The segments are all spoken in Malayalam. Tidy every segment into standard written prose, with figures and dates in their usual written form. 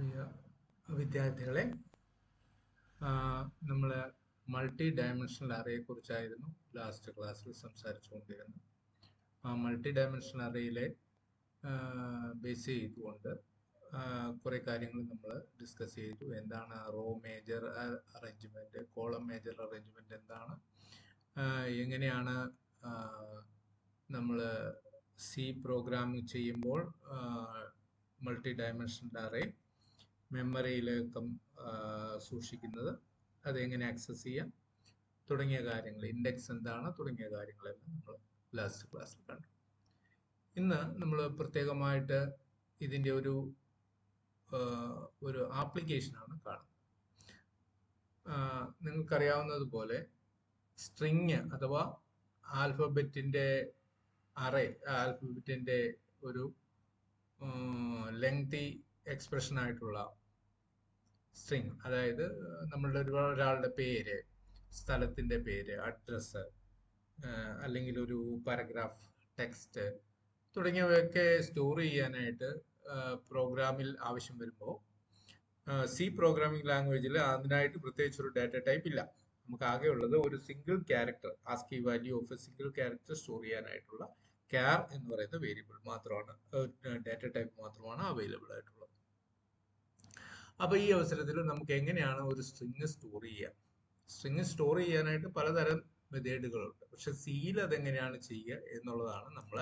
പ്രിയ വിദ്യാർത്ഥികളെ, നമ്മൾ മൾട്ടി ഡയമെൻഷണൽ അറേയെ കുറിച്ചായിരുന്നു ലാസ്റ്റ് ക്ലാസ്സിൽ സംസാരിച്ചുകൊണ്ടിരുന്നത്. ആ മൾട്ടി ഡയമെൻഷണൽ അറേയിലെ ബേസ് ചെയ്തുകൊണ്ട് കുറേ കാര്യങ്ങൾ നമ്മൾ ഡിസ്കസ് ചെയ്തു. എന്താണ് row major arrangement, column major arrangement എന്താണ്, എങ്ങനെയാണ് നമ്മൾ സി പ്രോഗ്രാമിംഗ് ചെയ്യുമ്പോൾ മൾട്ടി ഡയമെൻഷണൽ അറേ മെമ്മറിയിലേക്ക് സൂക്ഷിക്കുന്നത്, അതെങ്ങനെ ആക്സസ് ചെയ്യാം തുടങ്ങിയ കാര്യങ്ങൾ, ഇൻഡെക്സ് എന്താണ് തുടങ്ങിയ കാര്യങ്ങളെല്ലാം നമ്മൾ ലാസ്റ്റ് ക്ലാസ്സിൽ കണ്ടു. ഇന്ന് നമ്മൾ പ്രത്യേകമായിട്ട് ഇതിൻ്റെ ഒരു ആപ്ലിക്കേഷനാണ് കാണുന്നത്. നിങ്ങൾക്കറിയാവുന്നതുപോലെ സ്ട്രിങ് അഥവാ ആൽഫബറ്റിൻ്റെ അറേ, ആൽഫബറ്റിൻ്റെ ഒരു ലെങ്തി എക്സ്പ്രഷൻ ആയിട്ടുള്ള സ്ട്രിങ്, അതായത് നമ്മളുടെ ഒരാളുടെ പേര്, സ്ഥലത്തിൻ്റെ പേര്, അഡ്രസ്സ്, അല്ലെങ്കിൽ ഒരു പാരഗ്രാഫ് ടെക്സ്റ്റ് തുടങ്ങിയവയൊക്കെ സ്റ്റോർ ചെയ്യാനായിട്ട് പ്രോഗ്രാമിൽ ആവശ്യം വരുമ്പോൾ സി പ്രോഗ്രാമിംഗ് ലാംഗ്വേജിൽ അതിനായിട്ട് പ്രത്യേകിച്ച് ഒരു ഡാറ്റ ടൈപ്പ് ഇല്ല. നമുക്ക് ആകെ ഉള്ളത് ഒരു single character, ASCII value of A single character store ചെയ്യാനായിട്ടുള്ള ക്യാർ എന്ന് പറയുന്ന വേരിയബിൾ മാത്രമാണ്, ഡാറ്റ ടൈപ്പ് മാത്രമാണ് അവൈലബിൾ ആയിട്ടുള്ളത്. അപ്പൊ ഈ അവസരത്തിൽ നമുക്ക് എങ്ങനെയാണ് ഒരു സ്ട്രിങ് സ്റ്റോർ ചെയ്യുക? സ്ട്രിങ് സ്റ്റോർ ചെയ്യാനായിട്ട് പലതരം മെത്തേഡുകളുണ്ട്. പക്ഷെ സിയിൽ അതെങ്ങനെയാണ് ചെയ്യുക എന്നുള്ളതാണ് നമ്മൾ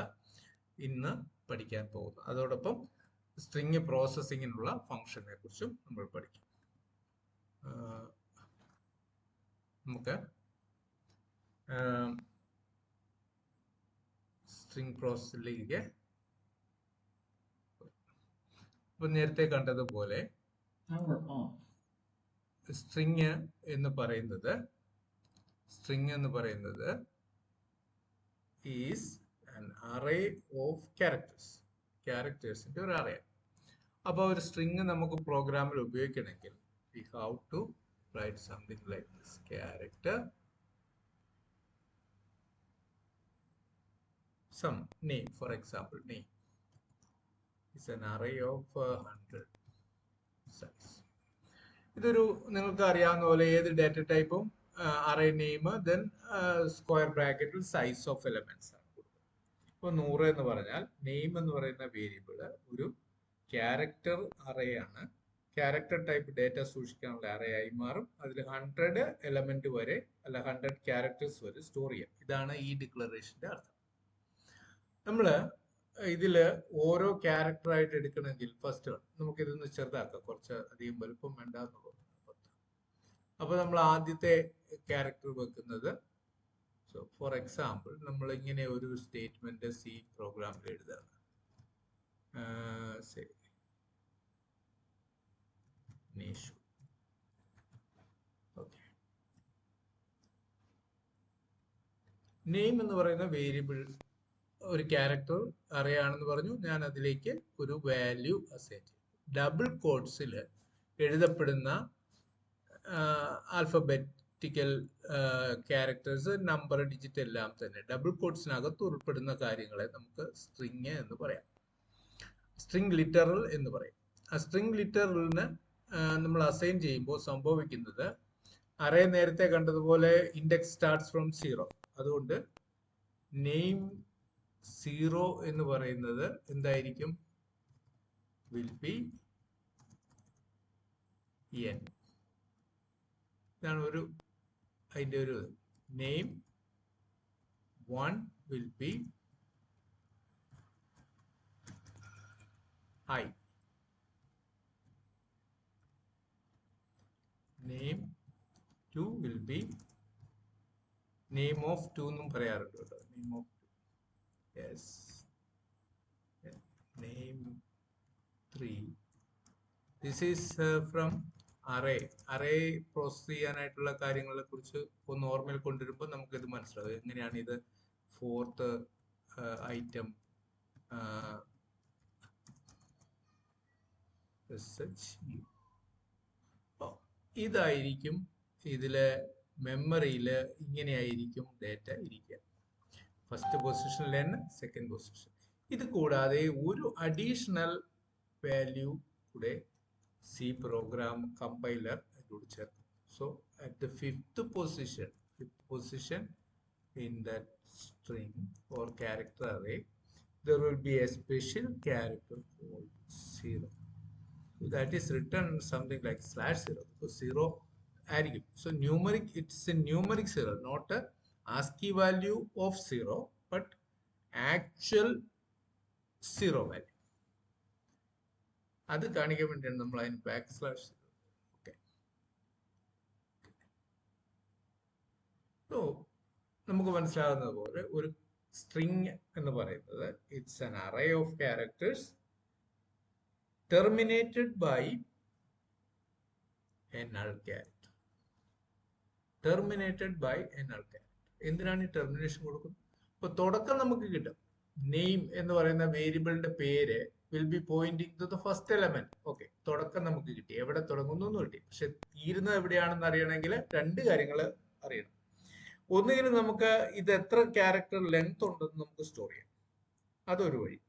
ഇന്ന് പഠിക്കാൻ പോകുന്നത്. അതോടൊപ്പം സ്ട്രിങ് പ്രോസസ്സിങ്ങിനുള്ള ഫംഗ്ഷനെ കുറിച്ചും നമ്മൾ പഠിക്കും. നമുക്ക് സ്ട്രിങ് പ്രോസസ്സിലേക്ക് ഇപ്പൊ നേരത്തെ കണ്ടതുപോലെ സ്ട്രിങ് എന്ന് പറയുന്നത് ഈസ് an array of ക്യാരക്ടേഴ്സിന്റെ ഒരു അറേ. അപ്പോൾ ഒരു സ്ട്രിങ് നമുക്ക് പ്രോഗ്രാമിൽ ഉപയോഗിക്കണമെങ്കിൽ we have to write something like this: character some name. For example, name is an array of 100 size. ഇതൊരു നിങ്ങൾക്ക് അറിയാവുന്ന പോലെ ഏത് ഡാറ്റ ടൈപ്പും അറേ നെയിം, ദെൻ സ്ക്വയർ ബ്രാക്കറ്റിൽ സൈസ് ഓഫ് എലമെന്റ്സ് ആണ് കൊടുക്കുന്നത്. ഇപ്പോൾ 100 എന്ന് പറഞ്ഞാൽ നെയിം എന്ന് പറയുന്ന വേരിയബിള് ഒരു ക്യാരക്ടർ അറേ ആണ്. ക്യാരക്ടർ ടൈപ്പ് ഡാറ്റ സൂക്ഷിക്കാനുള്ള അറേ ആയി മാറും. അതിൽ 100 എലമെന്റ് വരെ, അല്ല 100 ക്യാരക്ടേഴ്സ് വരെ സ്റ്റോർ ചെയ്യാം. ഇതാണ് ഈ ഡിക്ലറേഷന്റെ അർത്ഥം. നമ്മള് ഇതില് ഓരോ ക്യാരക്ടർ ആയിട്ട് എടുക്കണമെങ്കിൽ ഫസ്റ്റ് നമുക്ക് ഇതൊന്ന് ചെറുതാക്കാം, കുറച്ച് അധികം വലുപ്പം വേണ്ട എന്നുള്ളത്. അപ്പൊ നമ്മൾ ആദ്യത്തെ ക്യാരക്ടർ വെക്കുന്നത്, സോ ഫോർ എക്സാമ്പിൾ നമ്മൾ ഇങ്ങനെ ഒരു സ്റ്റേറ്റ്മെന്റ് സി പ്രോഗ്രാമിൽ എഴുതാണ്. നെയിം എന്ന് പറയുന്ന വേരിയബിൾ ഒരു ക്യാരക്ടർ അറിയാണെന്ന് പറഞ്ഞു. ഞാൻ അതിലേക്ക് ഒരു വാല്യൂ അസൈൻ ചെയ്യും. ഡബിൾ കോഡ്സിൽ എഴുതപ്പെടുന്ന ആൽഫബറ്റിക്കൽ ക്യാരക്ടേഴ്സ്, നമ്പർ, ഡിജിറ്റ് എല്ലാം തന്നെ ഡബിൾ കോഡ്സിനകത്ത് ഉൾപ്പെടുന്ന കാര്യങ്ങളെ നമുക്ക് സ്ട്രിങ് എന്ന് പറയാം, സ്ട്രിങ് ലിറ്ററൽ എന്ന് പറയും. ആ സ്ട്രിങ് ലിറ്ററലിന് നമ്മൾ അസൈൻ ചെയ്യുമ്പോൾ സംഭവിക്കുന്നത്, അറേ നേരത്തെ കണ്ടതുപോലെ ഇൻഡെക്സ് സ്റ്റാർട്ട്സ് ഫ്രം 0. അതുകൊണ്ട് നെയിം 0 എന്ന് പറയുന്നത് എന്തായിരിക്കും? Will be n. ഇതാണ് അതിന്റെ ഒരു name 1 will be i. Name 2 will be name of 2 എന്നും പറയാറുണ്ട് കേട്ടോ. Name of yes. Name 3. This is from array. Array process ചെയ്യാനായിട്ടുള്ള കാര്യങ്ങളെ കുറിച്ച് ഒന്ന് ഓർമ്മയിൽ കൊണ്ടുവരുമ്പോൾ നമുക്കിത് മനസ്സിലാവും എങ്ങനെയാണ് ഇത് ഫോർത്ത് ഐറ്റം ഇതായിരിക്കും ഇതിലെ മെമ്മറിയിൽ ഇങ്ങനെയായിരിക്കും ഡാറ്റ ഇരിക്കുക. ഫസ്റ്റ് പൊസിഷനിൽ n, സെക്കൻഡ് പൊസിഷൻ. ഇത് കൂടാതെ ഒരു അഡീഷണൽ വാല്യൂ കൂടെ C program compiler check. So at the fifth position in that string or character array, there will be a special character called 0. So that is written something like /0 because 0 array. So numeric, it's a numeric 0, not a ASCII value of 0, but actual 0 value. അത് കാണിക്കാൻ വേണ്ടിയാണ് നമ്മൾ അതിന് \. ഓക്കെ, സോ നമുക്ക് മനസ്സിലാകുന്നത് പോലെ ഒരു സ്ട്രിങ് എന്ന് പറയുന്നത് it's an array of characters terminated by a null character. Terminated by a null character. എന്തിനാണ് ഈ ടെർമിനേഷൻ കൊടുക്കുന്നത്? ഇപ്പൊ തുടക്കം നമുക്ക് കിട്ടും. നെയിം എന്ന് പറയുന്ന വേരിയബിളിന്റെ പേര് will be pointing to the first element. Okay, തുടക്കം നമുക്ക് കിട്ടി, എവിടെ തുടങ്ങുന്നു എന്ന് കിട്ടി. പക്ഷെ തീരുന്നത് എവിടെയാണെന്ന് അറിയണമെങ്കിൽ രണ്ട് കാര്യങ്ങൾ അറിയണം. ഒന്നുകിൽ നമുക്ക് ഇത് എത്ര ക്യാരക്ടർ ലെങ്ത് ഉണ്ടെന്ന് നമുക്ക് സ്റ്റോർ ചെയ്യാം, അതൊരു വഴി.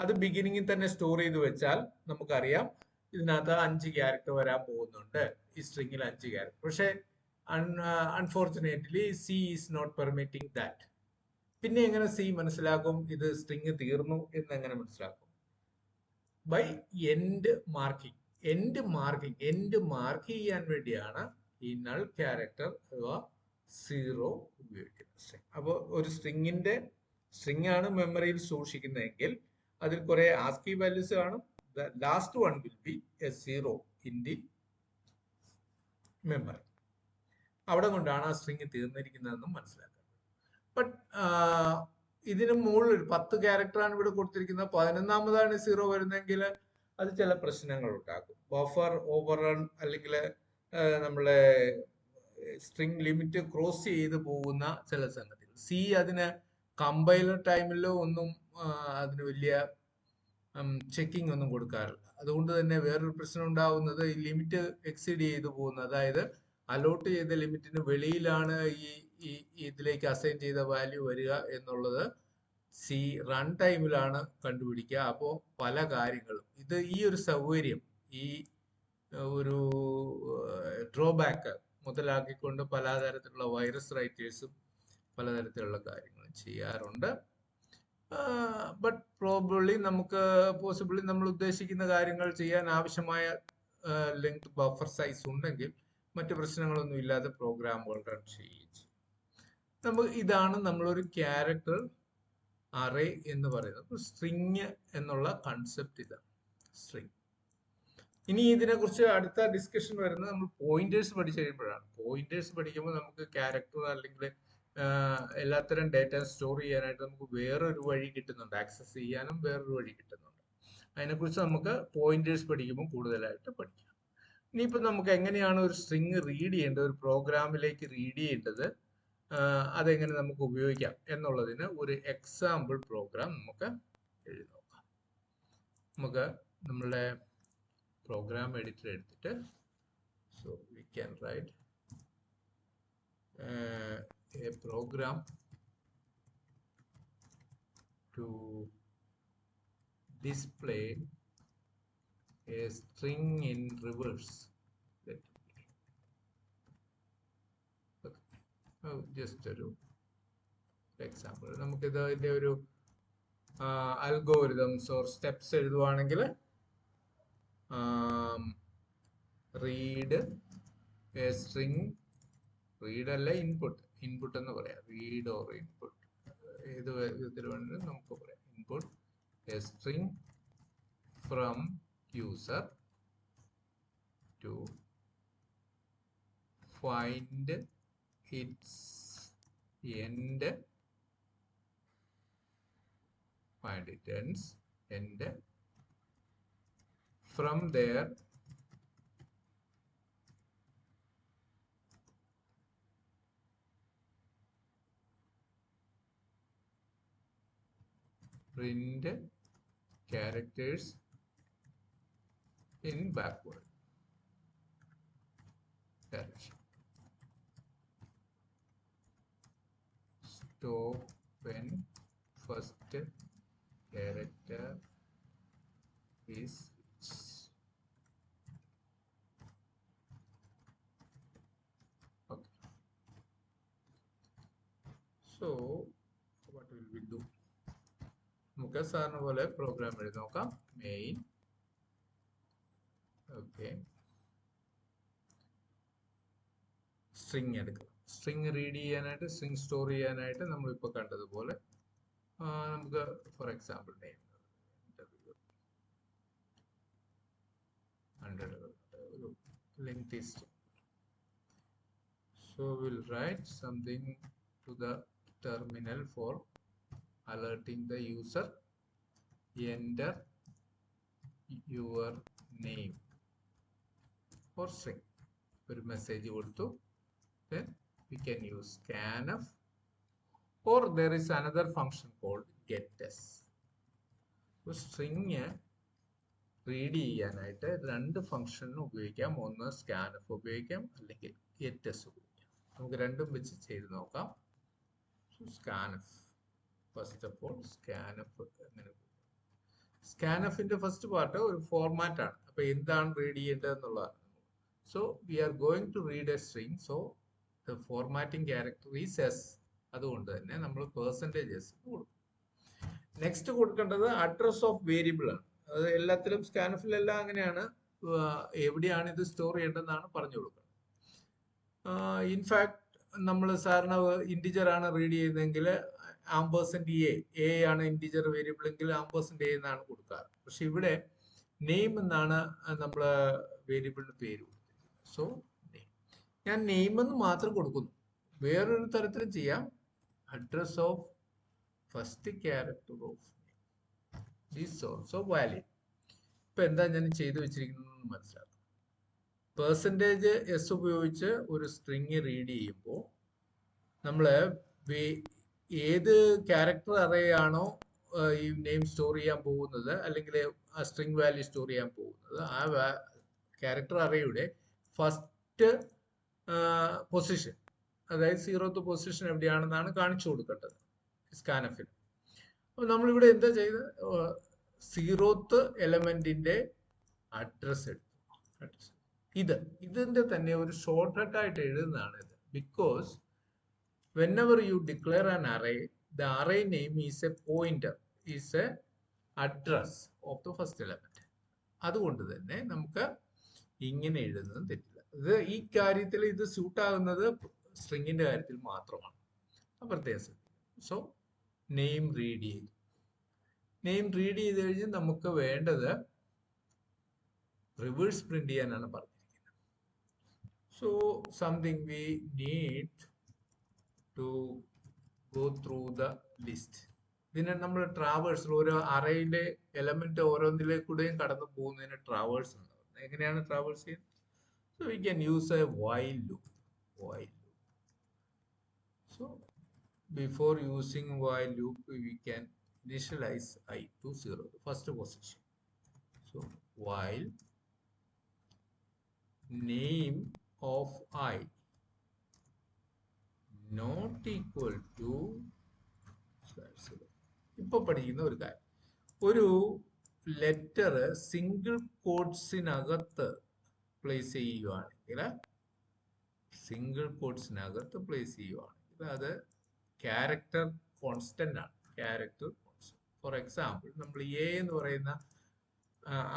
അത് ബിഗിനിങ്ങിൽ തന്നെ സ്റ്റോർ ചെയ്ത് വെച്ചാൽ നമുക്കറിയാം ഇതിനകത്ത് 5 ക്യാരക്ടർ വരാൻ പോകുന്നുണ്ട്, ഈ സ്ട്രിങ്ങിൽ 5 ക്യാരക്ടർ. പക്ഷെ unfortunately C is not permitting that. പിന്നെ എങ്ങനെ സി മനസ്സിലാക്കും ഇത് സ്ട്രിങ് തീർന്നു എന്ന് എങ്ങനെ മനസ്സിലാക്കും? By end marking. End mark ചെയ്യാൻ വേണ്ടിയാണ് ഈ നൾ ക്യാരക്ടർ അഥവാ 0 ഉപയോഗിക്കുന്നത്. അപ്പോൾ ഒരു സ്ട്രിങ് ആണ് മെമ്മറിയിൽ സൂക്ഷിക്കുന്നതെങ്കിൽ അതിൽ കുറെ ASCII values കാണും. The last one will be a 0 in the memory. അവിടെ കൊണ്ടാണ് ആ സ്ട്രിങ് തീർന്നിരിക്കുന്നതെന്നും മനസ്സിലാക്കുന്നത്. ബട്ട് ഇതിന് മുകളിൽ ഒരു 10 ക്യാരക്ടറാണ് ഇവിടെ കൊടുത്തിരിക്കുന്നത്, 11ാമതാണ് 0 വരുന്നെങ്കിൽ അത് ചില പ്രശ്നങ്ങൾ ഉണ്ടാക്കും. ബഫർ ഓവർറൺ അല്ലെങ്കിൽ നമ്മളെ സ്ട്രിങ് ലിമിറ്റ് ക്രോസ് ചെയ്ത് പോകുന്ന ചില സംഗതികൾ. സി അതിന് കമ്പൈലർ ടൈമിലോ ഒന്നും അതിന് വലിയ ചെക്കിംഗ് ഒന്നും കൊടുക്കാറില്ല. അതുകൊണ്ട് തന്നെ വേറൊരു പ്രശ്നം ഉണ്ടാവുന്നത് ഈ ലിമിറ്റ് എക്സീഡ് ചെയ്തു പോകുന്നത്, അതായത് അലോട്ട് ചെയ്ത ലിമിറ്റിന് വെളിയിലാണ് ഈ ഇതിലേക്ക് അസൈൻ ചെയ്ത വാല്യൂ വരിക എന്നുള്ളത് സി റൺ ടൈമിലാണ് കണ്ടുപിടിക്കുക. അപ്പോൾ പല കാര്യങ്ങളും ഈ ഒരു സൗകര്യം, ഈ ഒരു ഡ്രോബാക്ക് മുതലാക്കിക്കൊണ്ട് പലതരത്തിലുള്ള വൈറസ് റൈറ്റേഴ്സും പലതരത്തിലുള്ള കാര്യങ്ങളും ചെയ്യാറുണ്ട്. ബട്ട് പോസിബിളി നമ്മൾ ഉദ്ദേശിക്കുന്ന കാര്യങ്ങൾ ചെയ്യാൻ ആവശ്യമായ ലെങ്ത് ബഫർ സൈസ് ഉണ്ടെങ്കിൽ മറ്റു പ്രശ്നങ്ങളൊന്നും ഇല്ലാതെ പ്രോഗ്രാമുകൾ റൺ ചെയ്യുകയും ചെയ്യും. ഇതാണ് നമ്മളൊരു ക്യാരക്ടർ അറേ എന്ന് പറയുന്നത്. സ്ട്രിങ് എന്നുള്ള കൺസെപ്റ്റ് ഇതാണ് സ്ട്രിങ്. ഇനി ഇതിനെക്കുറിച്ച് അടുത്ത ഡിസ്കഷൻ വരുന്നത് നമ്മൾ പോയിന്റേഴ്സ് പഠിച്ചു കഴിയുമ്പോഴാണ്. പോയിന്റേഴ്സ് പഠിക്കുമ്പോൾ നമുക്ക് ക്യാരക്ടർ അല്ലെങ്കിൽ എല്ലാത്തരം ഡേറ്റ സ്റ്റോർ ചെയ്യാനായിട്ട് നമുക്ക് വേറൊരു വഴി കിട്ടുന്നുണ്ട്, ആക്സസ് ചെയ്യാനും വേറൊരു വഴി കിട്ടുന്നുണ്ട്. അതിനെക്കുറിച്ച് നമുക്ക് പോയിന്റേഴ്സ് പഠിക്കുമ്പോൾ കൂടുതലായിട്ട് പഠിക്കാം. ഇനിയിപ്പോൾ നമുക്ക് എങ്ങനെയാണ് ഒരു സ്ട്രിങ് റീഡ് ചെയ്യേണ്ടത്, ഒരു പ്രോഗ്രാമിലേക്ക് റീഡ് ചെയ്യേണ്ടത്, അതെങ്ങനെ നമുക്ക് ഉപയോഗിക്കാം എന്നുള്ളതിന് ഒരു എക്സാമ്പിൾ പ്രോഗ്രാം നമുക്ക് എഴുതി നോക്കാം. നമുക്ക് നമ്മളുടെ പ്രോഗ്രാം എഡിറ്റർ എടുത്തിട്ട് so we can write a program to display a string in reverse. Just ഒരു എക്സാമ്പിൾ. നമുക്കിത് ഇതിന്റെ ഒരു അൽഗോരിതംസ് ഓർ സ്റ്റെപ്സ് എഴുതുവാണെങ്കിൽ റീഡ് എ സ്ട്രിങ്, റീഡ് അല്ല ഇൻപുട്ട് എന്ന് പറയാം, റീഡ് ഓർ ഇൻപുട്ട് ഏത് വിധത്തിൽ വേണമെങ്കിലും നമുക്ക് പറയാം. Input a string from user to find its end, find it end, from there print characters in backward direction. Stop when first character is നമുക്ക് സാറിന് പോലെ പ്രോഗ്രാം എഴുതി നോക്കാം. മെയിൻ. ഓക്കെ, സ്ട്രിങ് എടുക്കാം. സ്ട്രിങ് റീഡ് ചെയ്യാനായിട്ട്, സ്ട്രിങ് സ്റ്റോർ ചെയ്യാനായിട്ട് നമ്മളിപ്പോൾ കണ്ടതുപോലെ നമുക്ക് ഫോർ എക്സാമ്പിൾ നെയിം 100 ഒരു lengthy string. So we'll write something to the terminal for alerting the user. Enter your name or string. ഒരു മെസ്സേജ് കൊടുത്തു. Then we can use scanf, or there is another function called getS. String read ചെയ്യാനായിട്ട് രണ്ട് ഫംഗ്ഷൻ ഉപയോഗിക്കാം. ഒന്ന് സ്കാനഫ് ഉപയോഗിക്കാം, അല്ലെങ്കിൽ getS ഉപയോഗിക്കാം. നമുക്ക് രണ്ടും വെച്ച് ചെയ്ത് നോക്കാം. Scanf, first of all scanf എങ്ങനെ? സ്കാനഫിന്റെ ഫസ്റ്റ് പാർട്ട് ഒരു ഫോർമാറ്റ് ആണ്. അപ്പൊ എന്താണ് റീഡ് ചെയ്യേണ്ടത് എന്നുള്ളതാണ്. So we are going to read a string. So the formatting character is S. അതുകൊണ്ട് തന്നെ നമ്മൾ %s കൊടുക്കും. നെക്സ്റ്റ് കൊടുക്കേണ്ടത് അഡ്രസ് ഓഫ് വേരിയബിൾ ആണ്. അത് എല്ലാത്തിലും സ്കാനഫിലെല്ലാം അങ്ങനെയാണ്. എവിടെയാണ് ഇത് സ്റ്റോർ ചെയ്യേണ്ടതെന്നാണ് പറഞ്ഞു കൊടുക്കുന്നത്. ഇൻഫാക്ട് നമ്മൾ സാറിന് ഇൻറ്റിജർ ആണ് റീഡ് ചെയ്യുന്നതെങ്കിൽ %a ആണ് ഇൻറ്റിജർ വേരിയബിൾ എങ്കിൽ %a എന്നാണ് കൊടുക്കാറ്. പക്ഷെ ഇവിടെ നെയിം എന്നാണ് നമ്മൾ വേരിയബിളിന് പേര് കൊടുത്തിരിക്കുന്നത്. സോ ഞാൻ നെയിം എന്ന് മാത്രം കൊടുക്കുന്നു. വേറൊരു തരത്തിലും ചെയ്യാം. Address of first character of is also valid. ഇപ്പൊ എന്താ ഞാൻ ചെയ്തു വെച്ചിരിക്കുന്നത് മനസ്സിലാക്കാം. %s ഉപയോഗിച്ച് ഒരു സ്ട്രിങ് റീഡ് ചെയ്യുമ്പോൾ നമ്മൾ ഏത് ക്യാരക്ടർ അറേ ആണോ ഈ നെയിം സ്റ്റോർ ചെയ്യാൻ പോകുന്നത്, അല്ലെങ്കിൽ ആ സ്ട്രിങ് വാല്യൂ സ്റ്റോർ ചെയ്യാൻ പോകുന്നത്, ആ ക്യാരക്ടർ അറേയുടെ ഫസ്റ്റ് പൊസിഷൻ, അതായത് 0th പൊസിഷൻ എവിടെയാണെന്നാണ് കാണിച്ചു കൊടുക്കേണ്ടത് സ്കാനഫിൽ. അപ്പൊ നമ്മളിവിടെ എന്താ ചെയ്ത് 0th എലമെന്റിന്റെ അഡ്രസ് എടുത്തു. ഇതിന്റെ തന്നെ ഒരു ഷോർട്ട് കട്ട് ആയിട്ട് എഴുതുന്നതാണ് ഇത്. Because whenever you declare an array, the array name is a pointer, is a address of the first element. അതുകൊണ്ട് തന്നെ നമുക്ക് ഇങ്ങനെ എഴുതുന്നത് തെറ്റില്ല. ഇത് ഈ കാര്യത്തിൽ ഇത് സ്യൂട്ട് ആകുന്നത് സ്ട്രിങ്ങിന്റെ കാര്യത്തിൽ മാത്രമാണ്. പ്രത്യേകം. സോ നെയിം റീഡ് ചെയ്തു. നെയിം റീഡ് ചെയ്ത് കഴിഞ്ഞ് നമുക്ക് വേണ്ടത് റിവേഴ്സ് പ്രിന്റ് ചെയ്യാനാണ് പറഞ്ഞിരിക്കുന്നത്. So something we need to go through the list. ഇതിനെ നമ്മൾ ട്രാവേഴ്സ്, ഓരോ അറയിലെ എലമെന്റ് ഓരോന്നിലേക്കൂടെയും കടന്നു പോകുന്നതിന് ട്രാവേഴ്സ് ഉണ്ടാവും. എങ്ങനെയാണ് ട്രാവേഴ്സ് ചെയ്യുന്നത്? So we can use A while loop. So before using while loop we can initialize I to 0, the first position. So while name of I not equal to, ഇപ്പൊ പഠിക്കുന്ന ഒരു കാര്യം, ഒരു ലെറ്റർ സിംഗിൾ കോട്സിനകത്ത് പ്ലേസ് ചെയ്യുകയാണെങ്കിൽ, അത് ക്യാരക്ടർ കോൺസ്റ്റന്റ് ആണ്. Character constant. ഫോർ എക്സാമ്പിൾ, നമ്മൾ എ എന്ന് പറയുന്ന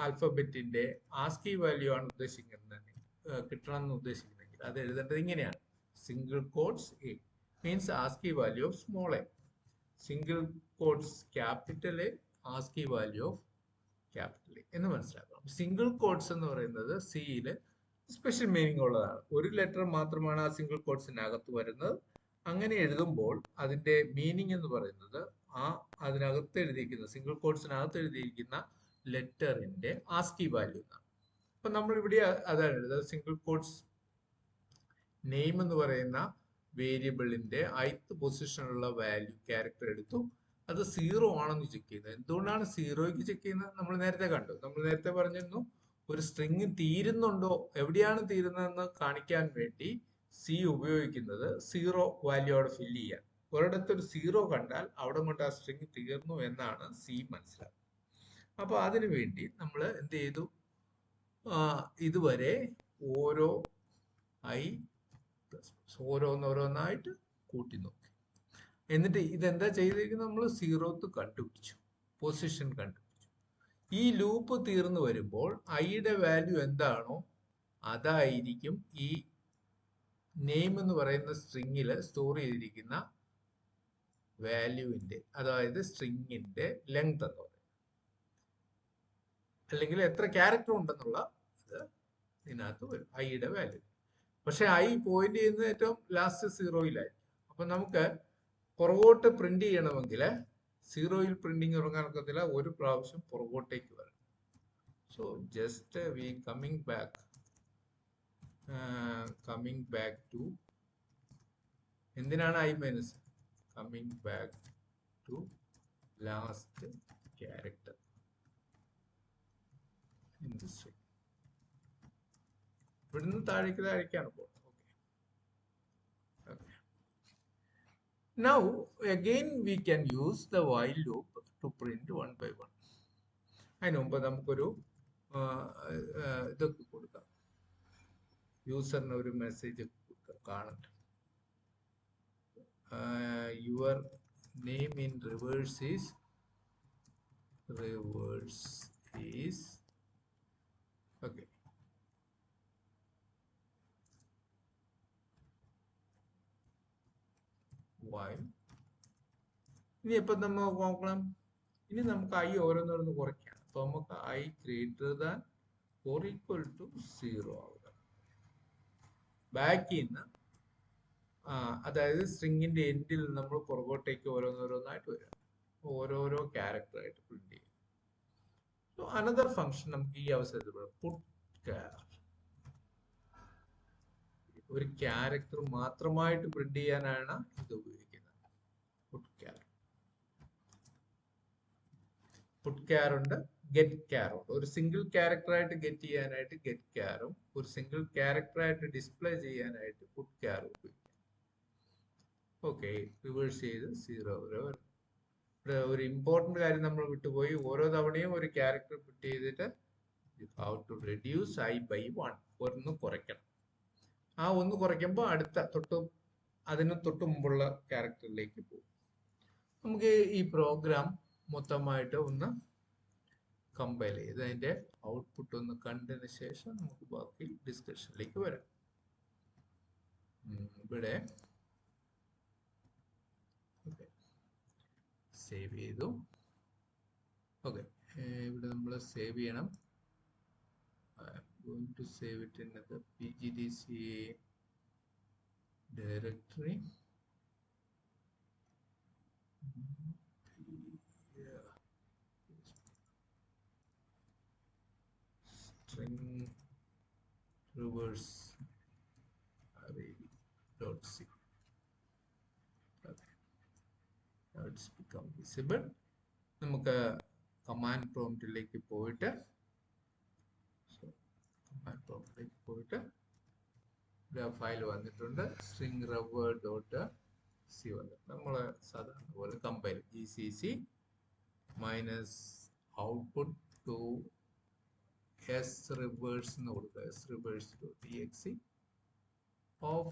ആൽഫബറ്റിന്റെ ആസ്കി വാല്യൂ ആണ് കിട്ടണം എന്ന് ഉദ്ദേശിക്കുന്നെങ്കിൽ അത് എഴുതേണ്ടത് ഇങ്ങനെയാണ്. Single quotes A means ASCII value of small a. Single quotes capital A, ASCII value of capital A എന്ന് മനസ്സിലാക്കണം. സിംഗിൾ കോട്ട്സ് എന്ന് പറയുന്നത് സിയില് സ്പെഷ്യൽ മീനിങ് ഉള്ളതാണ്. ഒരു ലെറ്റർ മാത്രമാണ് ആ സിംഗിൾ കോട്ട്സിനകത്ത് വരുന്നത്. അങ്ങനെ എഴുതുമ്പോൾ അതിന്റെ മീനിങ് എന്ന് പറയുന്നത് അതിനകത്ത് എഴുതിയിരിക്കുന്ന സിംഗിൾ കോട്ട്സിനകത്ത് എഴുതിയിരിക്കുന്ന ലെറ്ററിന്റെ ആസ്കി വാല്യൂ എന്നാണ്. അപ്പൊ നമ്മൾ ഇവിടെ അതാണ് എഴുതുന്നത്. സിംഗിൾ കോട്ട്സ് നെയിം എന്ന് പറയുന്ന വേരിയബിളിന്റെ ith പൊസിഷനിലുള്ള വാല്യൂ ക്യാരക്ടർ എടുത്തു. അത് 0 ആണെന്ന് ചെക്ക് ചെയ്യുന്നത്. എന്തുകൊണ്ടാണ് 0ക്ക് ചെക്ക് ചെയ്യുന്നത്? നമ്മൾ നേരത്തെ കണ്ടു. നമ്മൾ നേരത്തെ പറഞ്ഞിരുന്നു, ഒരു സ്ട്രിങ് തീരുന്നുണ്ടോ, എവിടെയാണ് തീരുന്നതെന്ന് കാണിക്കാൻ വേണ്ടി സി ഉപയോഗിക്കുന്നത് 0 വാല്യൂ അവിടെ ഫില്ല് ചെയ്യാൻ. ഒരിടത്ത് ഒരു 0 കണ്ടാൽ അവിടെ കൊണ്ട് ആ സ്ട്രിങ് തീർന്നു എന്നാണ് സി മനസ്സിലാക്കുന്നത്. അപ്പൊ അതിനു വേണ്ടി നമ്മൾ എന്ത് ചെയ്തു? ഇതുവരെ ഓരോ ഓരോന്നോരോന്നായിട്ട് കൂട്ടി നോക്കി. എന്നിട്ട് ഇതെന്താ ചെയ്തിരിക്കുന്നത്? നമ്മൾ 0th കണ്ടുപിടിച്ചു. പൊസിഷൻ കണ്ടുപിടിച്ചു. ഈ ലൂപ്പ് തീർന്നു വരുമ്പോൾ ഐയുടെ വാല്യൂ എന്താണോ അതായിരിക്കും ഈ നെയിം എന്ന് പറയുന്ന സ്ട്രിങ്ങിൽ സ്റ്റോർ ചെയ്തിരിക്കുന്ന വാല്യൂവിന്റെ, അതായത് സ്ട്രിങ്ങിന്റെ ലെങ്ത് എന്ന് പറയും, അല്ലെങ്കിൽ എത്ര ക്യാരക്ടർ ഉണ്ടെന്നുള്ള ഇത് ഇതിനകത്ത് വരും, ഐയുടെ വാല്യൂ. പക്ഷെ ഐ പോയിന്റ് ചെയ്യുന്നത് ഏറ്റവും ലാസ്റ്റ് സീറോയിലായിരിക്കും. അപ്പൊ നമുക്ക് പുറകോട്ട് പ്രിന്റ് ചെയ്യണമെങ്കിൽ സീറോയിൽ പ്രിന്റിങ് ഇറങ്ങാനൊക്കത്തില്ല, ഒരു പ്രാവശ്യം പുറകോട്ടേക്ക് വരണം. So just we coming back to, എന്തിനാണ് I minus, coming back to last character in the string. ഇവിടുന്ന് താഴേക്കാണ് പോകുന്നത്. Okay. Now again we can use the while loop to print one by one. അതിന് മുമ്പ് നമുക്കൊരു ഇതൊക്കെ കൊടുക്കാം, യൂസറിന് ഒരു മെസ്സേജ് കാണട്ടെ. Your name in reverse is okay. while ഇനി എപ്പം നമ്മൾ നോക്കണം, ഇനി നമുക്ക് ഐ ഓരോന്നോരോന്ന് കുറയ്ക്കാം. അപ്പൊ നമുക്ക് I greater than or equal to 0 ആവുക. ബാക്കിൽ നിന്ന് അതായത് സ്ട്രിങ്ങിന്റെ എൻഡിൽ നമ്മൾ പുറകോട്ടേക്ക് ഓരോന്നോരോന്നായിട്ട് വരിക, ഓരോരോ ക്യാരക്ടർ ആയിട്ട് പ്രിന്റ് ചെയ്യും. സോ അനദർ ഫംഗ്ഷൻ നമുക്ക് ഈ അവസരത്തിൽ പുട്ട് ചാർ, ഒരു ക്യാരക്ടർ മാത്രമായിട്ട് പ്രിന്റ് ചെയ്യാനാണ് ഇത് ഉപയോഗിക്കുന്നത്. പുട്ട് ക്യാർ ഉണ്ട്, ഗെറ്റ് ക്യാർ ഉണ്ട്. ഒരു സിംഗിൾ ക്യാരക്ടർ ആയിട്ട് ഗെറ്റ് ചെയ്യാനായിട്ട് ഗെറ്റ് ക്യാറും, ഒരു സിംഗിൾ ക്യാരക്ടർ ആയിട്ട് ഡിസ്പ്ലേ ചെയ്യാനായിട്ട് പുട്ട് ക്യാറും ഉപയോഗിക്കാം. ഓക്കെ, റിവേഴ്സ് ചെയ്ത് 0 വരെ വരും. ഇവിടെ ഒരു ഇമ്പോർട്ടന്റ് കാര്യം നമ്മൾ വിട്ടുപോയി, ഓരോ തവണയും ഒരു ക്യാരക്ടർ പുട്ട് ചെയ്തിട്ട് how to reduce I by 1, ഒന്ന് കുറയ്ക്കണം. ആ ഒന്ന് കുറയ്ക്കുമ്പോൾ അടുത്ത അതിന് തൊട്ട് മുമ്പുള്ള ക്യാരക്ടറിലേക്ക് പോകും. നമുക്ക് ഈ പ്രോഗ്രാം മൊത്തമായിട്ട് ഒന്ന് കമ്പൈൽ ചെയ്ത് അതിന്റെ ഔട്ട്പുട്ട് ഒന്ന് കണ്ടതിന് ശേഷം നമുക്ക് ബാക്കി ഡിസ്കഷനിലേക്ക് വരാം. ഇവിടെ സേവ് ചെയ്തു. ഓക്കെ, ഇവിടെ നമ്മൾ സേവ് ചെയ്യണം. going to save it in the pgdc directory. String reverse array.c. Okay, now it's become visible. നമുക്ക് കമാൻഡ് പ്രോംപ്റ്റിലേക്ക് പോയിട്ട് ഫയൽ വന്നിട്ടുണ്ട്, സ്ട്രിംഗ് റവർ ഡോട്ട് സി വന്നിട്ടുണ്ട്. നമ്മൾ സാധാരണ പോലെ compile gcc minus output to sReverse എന്ന് കൊടുക്കുക, sReverse.exe of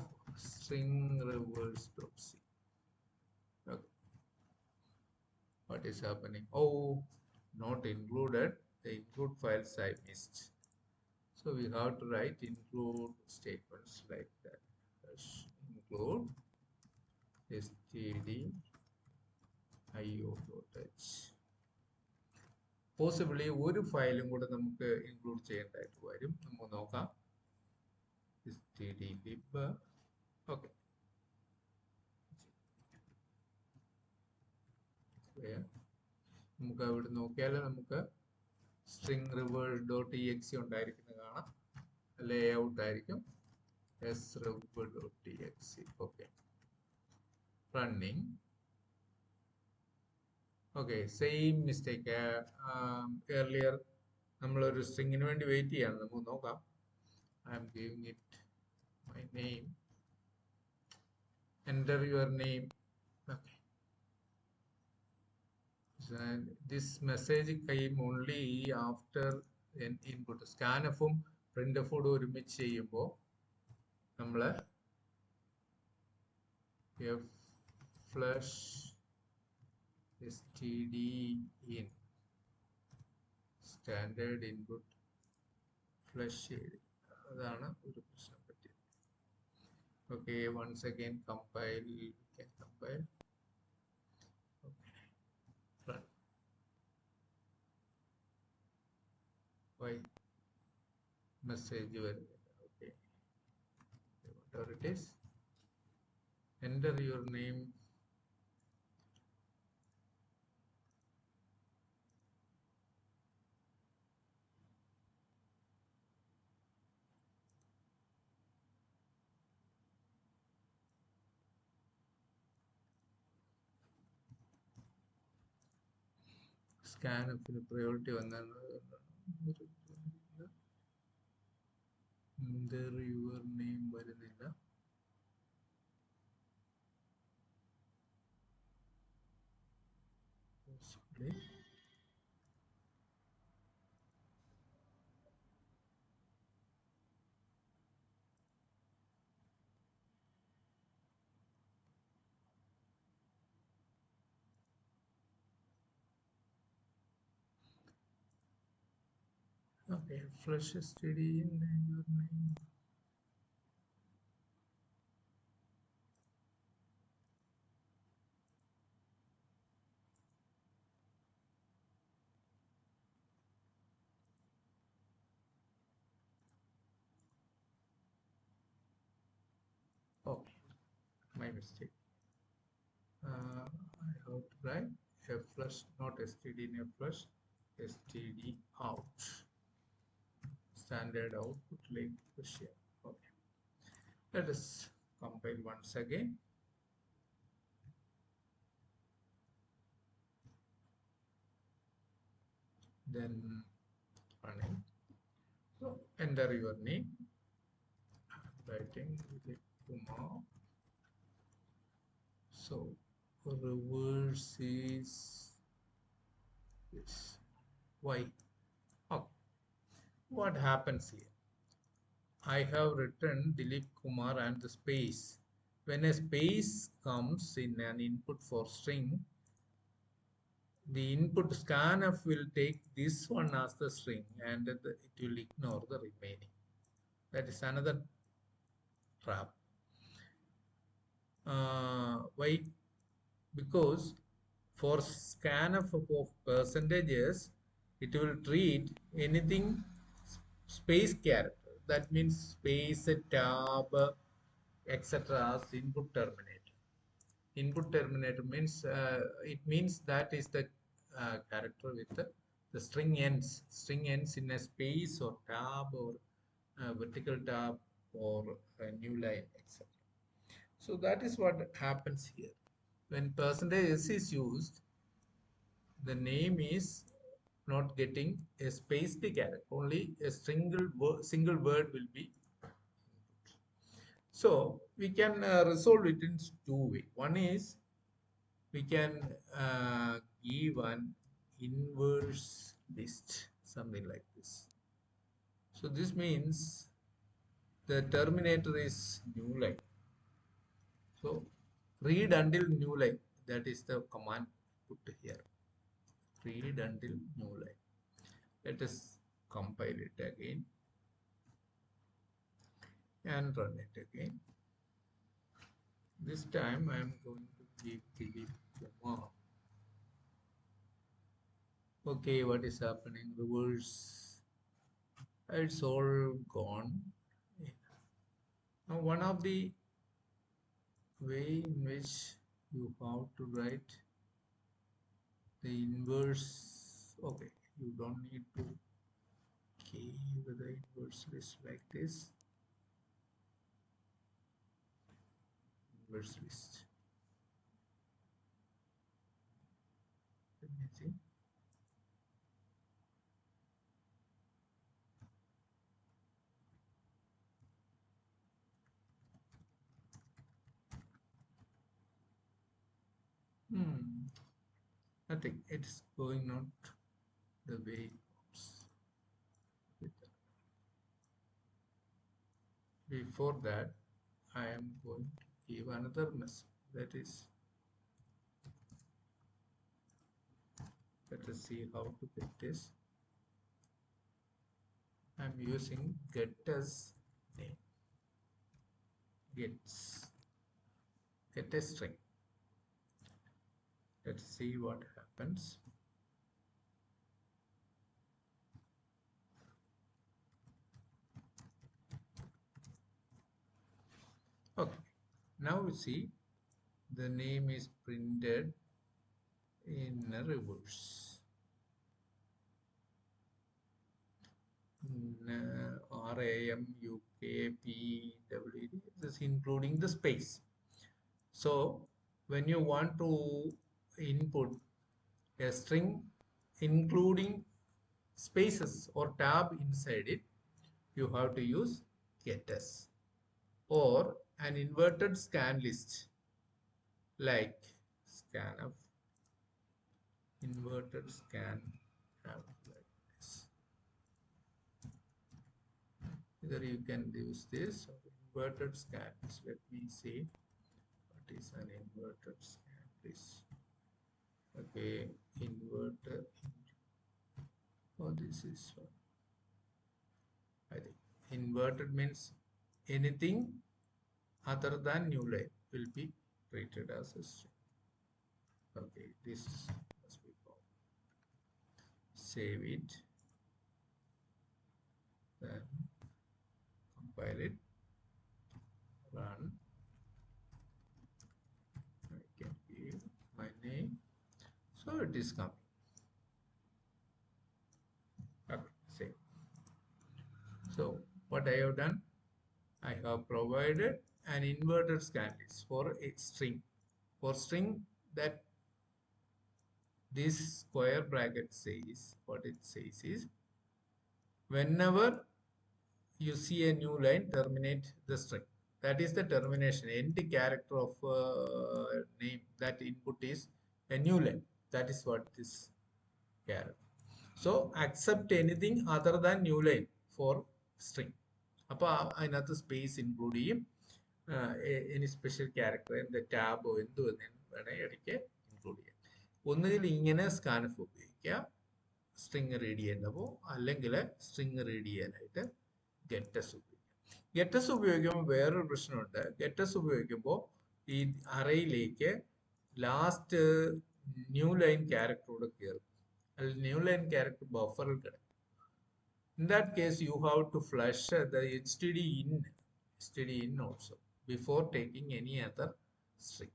string reverse.c. Okay. What is happening? Oh, not included. The include files I missed. So we have to write include statements like that. Include stdio.h. Possibly ഒരു ഫയലും കൂടെ നമുക്ക് ഇൻക്ലൂഡ് ചെയ്യേണ്ടതായിട്ട് വരും. നമുക്ക് നോക്കാം. stdlib. ഓക്കെ, നമുക്ക് അവിടെ നോക്കിയാൽ നമുക്ക് സ്ട്രിംഗ് reverse.exe ഉണ്ടായിരിക്കുന്നത് കാണാം. ലേ ഔട്ട് ആയിരിക്കും sRever.exe. Okay, running. Okay, same mistake. Earlier നമ്മളൊരു സ്ട്രിങ്ങിന് വേണ്ടി വെയിറ്റ് ചെയ്യാണ്. നമുക്ക് നോക്കാം. I'm giving it my name. Enter your name. Okay, this message came only after an input. scanf-ഉം printf-ഉം ഒരുമിച്ച് ചെയ്യുമ്പോൾ നമ്മൾ flush stdin standard input flush ചെയ്ത് അതാണ് ഒരു പ്രശ്നം പറ്റിയത്. Okay, once again compile, compile. Run. Why message വരുന്നില്ല? Okay, whatever it is, enter your name. സ്കാനപ്പിന് പ്രയോറിറ്റി വന്നാൽ യുവർ നെയിം വരുന്നില്ല. Okay, flush std in your name. Okay, my mistake. I have to write a flush, not std in a flush, std out, standard output like push here. Okay, let us compile once again. Then running. So enter your name. Writing Kumar. So reverse is this. Why? Okay. What happens here? I have written Dilip Kumar and the space. When a space comes in an input for string, the input scanf will take this one as the string and it will ignore the remaining. That is another trap. Why? Because for scanf of percentages, it will treat anything space character. That means space, tab, etc. as input terminator. Input terminator means it means that is the character with the string ends. String ends in a space or tab or vertical tab or a new line, etc. So that is what happens here. When percentage s is used, the name is not getting a spaced character. Only a single word will be input. So we can resolve it in two ways. One is we can give an inverse list, something like this. So this means the terminator is new line. So read until new line, that is the command put here. Read until new line. Let us compile it again and run it again. This time I am going to give Dilip Kumar. Okay, what is happening? Reverse. It's all gone. Now one of the way in which you have to write the inverse. Okay, you don't need to give the inverse list like this. Inverse list. Let me see. Nothing. It's going not the way. Before that, I am going to give another message. That is, let us see how to get this. I'm using getters name. Get a string. Let's see what happens. Okay, now we see the name is printed in a reverse. RAMUKPWD, this is including the space. So when you want to input a string including spaces or tab inside it, you have to use getters or an inverted scan list like scanf, inverted scan like this. Either you can use this or inverted scan list. Let me see what is an inverted scan list. Okay, inverted. Oh, this is one. I think inverted means anything other than new line will be treated as a string. Okay, this must be found. Save it, then compile it, run. I can give my name, so it is coming. Okay, save. So what I have done, I have provided an inverted scan list for a string. For string that this square bracket says, what it says is, whenever you see a new line, terminate the string. That is the termination. End character of name, that input is a new line. That is what this character. So accept anything other than new line for string. അപ്പോൾ അതിനകത്ത് സ്പേസ് ഇൻക്ലൂഡ് ചെയ്യും, എനി സ്പെഷ്യൽ ക്യാരക്ടർ എന്താ ടാബോ എന്തോ വേണമെങ്കിൽ ഇടയ്ക്ക് ഇൻക്ലൂഡ് ചെയ്യാം. ഒന്നുകിൽ ഇങ്ങനെ സ്കാൻഫ് ഉപയോഗിക്കുക സ്ട്രിങ് റീഡ് ചെയ്യേണ്ടപ്പോൾ, അല്ലെങ്കിൽ സ്ട്രിങ് റീഡ് ചെയ്യാനായിട്ട് ഗെറ്റസ് ഉപയോഗിക്കാം. ഗെറ്റസ് ഉപയോഗിക്കുമ്പോൾ വേറൊരു പ്രശ്നമുണ്ട്. ഗെറ്റസ് ഉപയോഗിക്കുമ്പോൾ ഈ അറയിലേക്ക് ലാസ്റ്റ് ന്യൂ ലൈൻ ക്യാരക്ടറോട് കയറും, അല്ലെങ്കിൽ ന്യൂ ലൈൻ ക്യാരക്ടർ ബഫറിൽ കിടക്കും. In that case, you have to flush the std in also before taking any other string.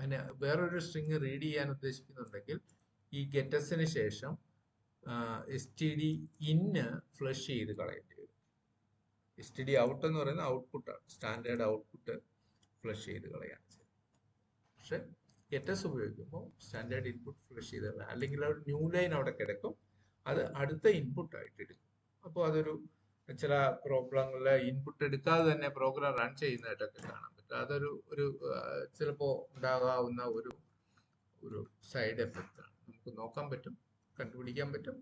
And വേറൊരു സ്ട്രിങ് റീഡ് ചെയ്യാൻ ഉദ്ദേശിക്കുന്നുണ്ടെങ്കിൽ ഈ ഗെറ്റസിന് ശേഷം std in ഫ്ലഷ് ചെയ്ത് കളയേണ്ടി വരും. std out എന്ന് പറയുന്ന ഔട്ട്പുട്ടാണ്, സ്റ്റാൻഡേർഡ് ഔട്ട്പുട്ട് ഫ്ലഷ് ചെയ്ത് കളയാണ്. പക്ഷെ ഗെറ്റസ് ഉപയോഗിക്കുമ്പോൾ സ്റ്റാൻഡേർഡ് ഇൻപുട്ട് ഫ്ലഷ് ചെയ്ത് കളയാം, അല്ലെങ്കിൽ ഒരു ന്യൂ ലൈൻ അവിടെ കിടക്കും, അത് അടുത്ത ഇൻപുട്ട് ആയിട്ട് എടുക്കും. അപ്പോൾ അതൊരു ചില പ്രോഗ്രാമുകളിൽ ഇൻപുട്ട് എടുക്കാതെ തന്നെ പ്രോഗ്രാം റൺ ചെയ്യുന്നതായിട്ടൊക്കെ കാണാൻ പറ്റും. അതൊരു ചിലപ്പോൾ ഉണ്ടാകാവുന്ന ഒരു സൈഡ് എഫക്റ്റ് ആണ്. നമുക്ക് നോക്കാൻ പറ്റും, കണ്ടുപിടിക്കാൻ പറ്റും.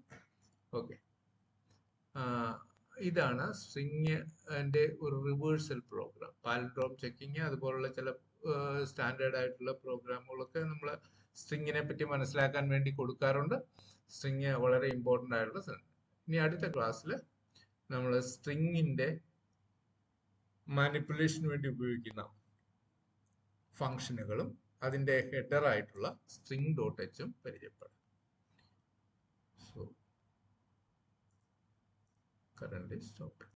ഓക്കെ, ഇതാണ് സ്ട്രിങ്ങിന്റെ ഒരു റിവേഴ്സൽ പ്രോഗ്രാം. പാലൻഡ്രോം ചെക്കിങ് അതുപോലുള്ള ചില സ്റ്റാൻഡേർഡ് ആയിട്ടുള്ള പ്രോഗ്രാമുകളൊക്കെ നമ്മൾ സ്ട്രിങ്ങിനെ പറ്റി മനസ്സിലാക്കാൻ വേണ്ടി കൊടുക്കാറുണ്ട്. സ്ട്രിങ് വളരെ ഇമ്പോർട്ടൻ്റ് ആയിട്ടുള്ള സാധനം. ഇനി അടുത്ത ക്ലാസ്സിൽ നമ്മൾ സ്ട്രിങ്ങിന്റെ മാനിപ്പുലേഷന് വേണ്ടി ഉപയോഗിക്കുന്ന ഫംഗ്ഷനുകളും അതിന്റെ ഹെഡർ ആയിട്ടുള്ള സ്ട്രിങ് ഡോട്ട് എച്ചും പരിചയപ്പെടാം. So current stop.